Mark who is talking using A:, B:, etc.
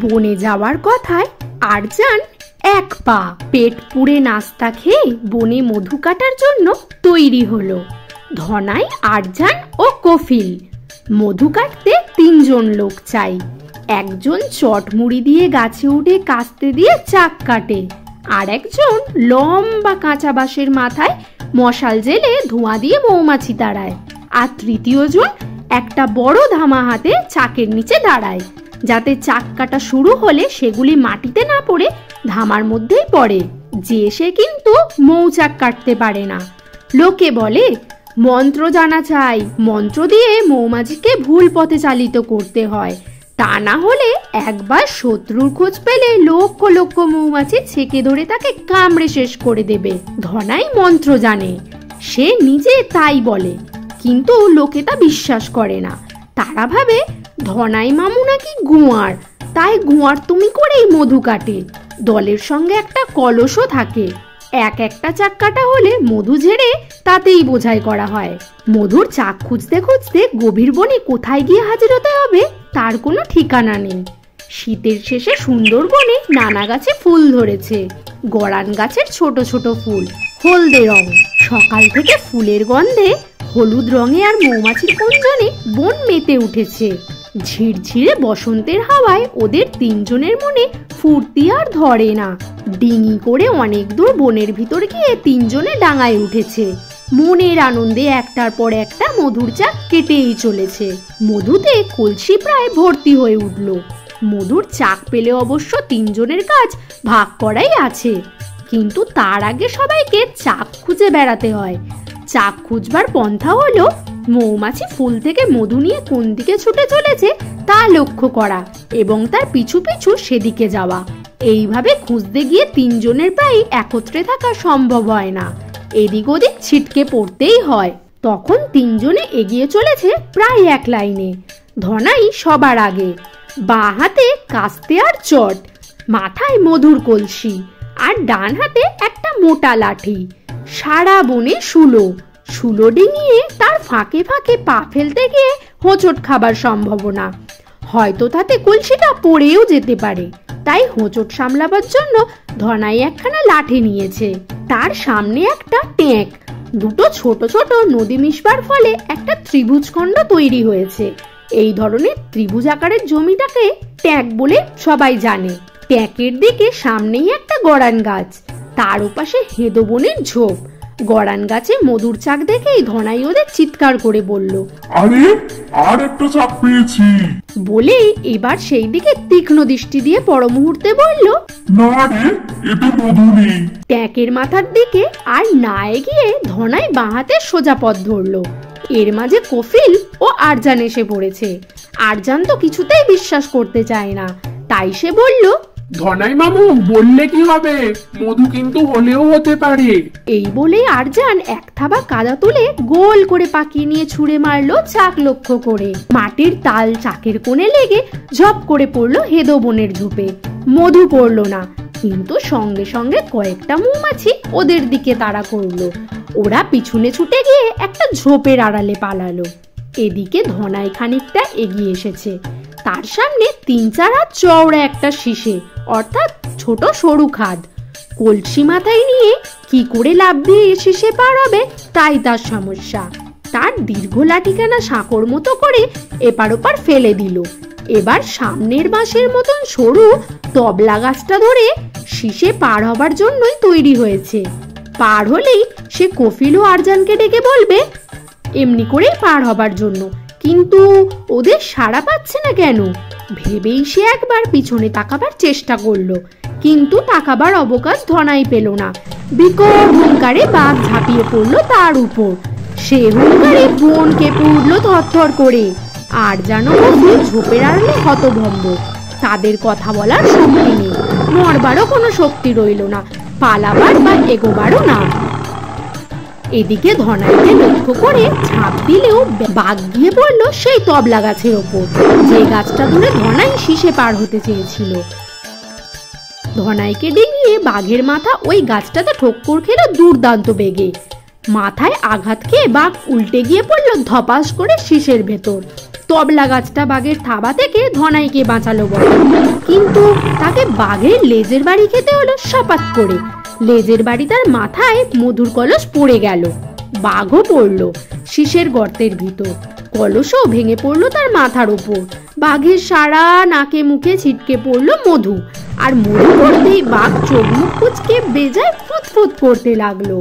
A: বনে যাওয়ার কথায় আরজান এক পা পেট পুড়ে নাস্তা খেয়ে বনে মধু কাটার জন্য তৈরি হলো। ধনাই, আরজান ও কফিল। মধু কাটতে 3 জন লোক চাই। একজন চটমুড়ি দিয়ে গাছে উঠে কাস্তে দিয়ে চাক কাটে, আর একজন লম্বা কাঁচা বাঁশের মাথায় মশাল জেলে ধোঁয়া দিয়ে মৌমাছি তাড়ায়, আর তৃতীয় জন একটা বড় ধামা হাতে চাকের নিচে দাঁড়ায়, যাতে চাক কাটা শুরু হলে সেগুলি মাটিতে না পড়ে ধামার মধ্যেই পড়ে। যে সে কিন্তু মৌচাক কাটতে পারে না। লোকে বলে মন্ত্র জানা চাই, মন্ত্র দিয়ে মৌমাছিকে ভুল পথে চালিত করতে হয়, তা না হলে একবার শত্রুর খোঁজ পেলে লক্ষ লক্ষ মৌমাছি ছেকে ধরে তাকে কামড়ে শেষ করে দেবে। ধনাই মন্ত্র জানে, সে নিজে তাই বলে, কিন্তু লোকে তা বিশ্বাস করে না। তারা ভাবে ধনাই মামু নাকি গুয়ার, তাই গুয়ার তুমি করেই মধু কাটে। দলের সঙ্গে একটা কলসও থাকে, একটা চাক কাটা হলে মধু ঝেড়ে তাতেই বোঝাই করা হয়। মধুর চাক খুঁজতে খুঁজতে গভীর বনে কোথায় গিয়ে হাজির হতে হবে তার কোনো ঠিকানা নেই। শীতের শেষে সুন্দরবনে নানা গাছে ফুল ধরেছে। গরান গাছের ছোট ছোট ফুল, হলদে রং। সকাল থেকে ফুলের গন্ধে, হলুদ রঙে আর মৌমাছির কুঞ্জনে বন মেতে উঠেছে। ঝিরঝিরে বসন্তের হাওয়ায় ওদের 3 জনের মনে ফুর্তি আর ধরে না। ডিঙি করে অনেক দূর বনের ভিতর গিয়ে 3 জনে ডাঙায় উঠেছে। মনের আনন্দে একটার পর একটা মধুর চাক কেটেই চলেছে। মধুতে কলসি প্রায় ভর্তি হয়ে উঠল। মধুর চাক পেলে অবশ্য 3 জনের কাজ ভাগ করাই আছে, কিন্তু তার আগে সবাইকে চাক খুঁজে বেড়াতে হয়। চাক খুঁজবার পন্থা হলো মৌমাছি ফুল থেকে মধু নিয়ে কোন দিকে ছুটে চলেছে তা লক্ষ্য করা এবং তার পিছু পিছু সেদিকে যাওয়া। এইভাবে খুঁজতে গিয়ে 3 জনের প্রায় একত্রে থাকা সম্ভব হয় না, এদিক ওদিক ছিটকে পড়তেই হয়। তখন 3 জনে এগিয়ে চলেছে প্রায় এক লাইনে। ধনাই সবার আগে, বাঁ হাতে কাস্তে আর চট, মাথায় মধুর কলসি, আর ডান হাতে একটা মোটা লাঠি। সারা বনে শুলো ডিঙিয়ে তার ফাঁকে ফাঁকে পা ফেলতে গিয়ে হোঁচট খাবার সম্ভাবনা, হয়তো তাতে কলসিটা পড়েও যেতে পারে। তাই হোঁচট সামলাবার জন্য ধনাই একখানা লাঠি নিয়েছে। তার সামনে একটা ট্যাঁক, দুটো ছোট ছোট নদী মিশবার ফলে একটা ত্রিভুজখণ্ড তৈরি হয়েছে। এই ধরনের ত্রিভুজ আকারের জমিটাকে ট্যাঁক বলে সবাই জানে। ট্যাঁকের দিকে সামনেই একটা গরান গাছ, তার ওপাশে হেদো বনের ঝোপ। গরান গাছে মধুর চাক দেখেই ধনাই ওদের চিৎকার করে বলল,
B: আরে আর একটা চাক পেয়েছি
A: বলেই এবার সেই দিকে তীক্ষ্ণ দৃষ্টি দিয়ে পর মুহূর্তে বলল,
B: না রে, এতে মধু নেই।
A: ট্যাঁকের মাথার দিকে আর না এগিয়ে ধনাই বাঁ হাতে সোজা পথ ধরলো। এর মাঝে কফিল ও আরজান এসে পড়েছে। আরজান তো কিছুতেই বিশ্বাস করতে চায় না, তাই সে বলল,
C: ধনাই মামু বললে কি হবে, মধু কিন্তু হলেও হতে পারে।
A: এই বলেই আরজান এক থাবা কাদা তুলে গোল করে পাকিয়ে নিয়ে ছুঁড়ে মারলো চাক লক্ষ্য করে। মাটির তাল চাকের কোণে লেগে ঝপ করে পড়লো হেদো বনের ঝোপে। মধু পড়লো না, কিন্তু সঙ্গে সঙ্গে কয়েকটা মৌমাছি ওদের দিকে তাড়া করলো। ওরা পিছনে ছুটে গিয়ে একটা ঝোপের আড়ালে পালালো। এদিকে ধনাই খানিকটা এগিয়ে এসেছে। তার সামনে 3-4 হাত চওড়া একটা শিশে, অর্থাৎ ছোট সরু খাদ। কলসি মাথায় নিয়ে কি করে লাফ দিয়ে শিশে পার হবে তাই তার সমস্যা। তার দীর্ঘ লাঠিখানা সাঁকোর মতো করে এপার ওপার ফেলে দিল। এবার সামনের বাঁশের মতন সরু তবলা গাছটা ধরে শিশে পার হবার জন্যই তৈরি হয়েছে। পার হলেই সে কফিল ও আরজানকে ডেকে বলবে এমনি করেই পার হবার জন্য, কিন্তু ওদের সাড়া পাচ্ছে না কেন ভেবেই সে একবার পিছনে তাকাবার চেষ্টা করলো, কিন্তু তাকাবার অবকাশ ধনাই পেল না। বিকট হুঙ্কারে বাঘ ঝাঁপিয়ে পড়লো তার উপর। সে হুঙ্কারে বন কেঁপে উঠল থরথর করে। আর জানো কফিল ঝোপের আড়ালে হতভম্ব। তাদের কথা বলার শক্তি নেই, মরবারও কোনো শক্তি রইল না, পালাবার বা এগোবারও না। এদিকে ধনাইকে লক্ষ্য করে ঝাঁপ দিলেও বাঘ গিয়ে পড়ল সেই তবলা গাছের ওপর, যে গাছটা ধরে ধনাই শিশে পার হতে চেয়েছিল। ধনাইকে ডিঙিয়ে বাঘের মাথা ওই গাছটাতে ঠোক্কর খেলো দুর্দান্ত বেগে। মাথায় আঘাত খেয়ে বাঘ উল্টে গিয়ে পড়ল ধপাস করে শিশের ভেতর। তবলা গাছটা বাঘের থাবা থেকে ধনাইকে বাঁচালো বটে, কিন্তু তাকে বাঘের লেজের বাড়ি খেতে হলো সপাত করে। লেজের বাড়ি তার মাথায় মধুর কলস পড়ে গেল। বাঘও পড়ল শীষের গর্তের ভিতর, কলসও ভেঙে পড়লো তার মাথার ওপর। বাঘের সারা নাকে মুখে ছিটকে পড়লো মধু, আর মধু পড়তেই বাঘ চোখ মুখ কুঁচকে বেজায় ফুটফুট করতে লাগলো।